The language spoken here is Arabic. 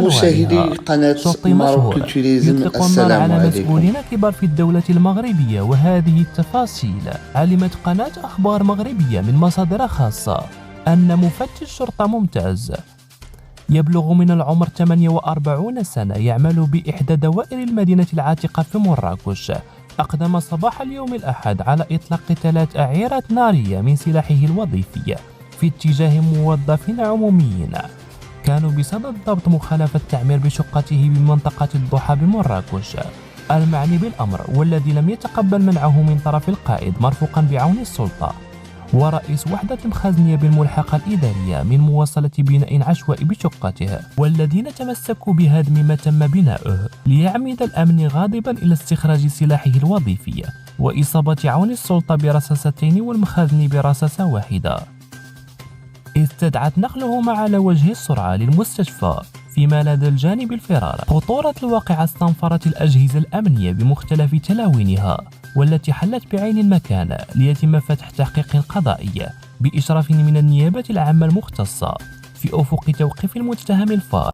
مشاهدي عليها. قناة شرطي ماروك مشهور كولتوريزم، يطلق النار السلام على عليكم. مسؤولين كبار في الدولة المغربية، وهذه التفاصيل. علمت قناة أخبار مغربية من مصادر خاصة أن مفتش شرطة ممتاز يبلغ من العمر 48 سنة يعمل بإحدى دوائر المدينة العاتقة في مراكش أقدم صباح اليوم الأحد على إطلاق 3 أعيرة نارية من سلاحه الوظيفي في اتجاه موظفين عموميين كانوا بصدد ضبط مخالفة تعمير بشقته بمنطقة الضحى بمراكش. المعني بالأمر والذي لم يتقبل منعه من طرف القائد مرفوقا بعون السلطة ورئيس وحدة المخازنية بالملحقة الإدارية من مواصلة بناء عشوائي بشقته، والذين تمسكوا بهدم ما تم بناؤه ليعمد الأمن غاضبا إلى استخراج سلاحه الوظيفي وإصابة عون السلطة برصاصتين والمخازن برصاصة واحدة. استدعت نقلهما على وجه السرعة للمستشفى، فيما لدى الجانب الفرار. خطورة الواقعة استنفرت الأجهزة الأمنية بمختلف تلاوينها، والتي حلت بعين المكان ليتم فتح تحقيق قضائي بإشراف من النيابة العامة المختصة في أفق توقيف المتهم الفار.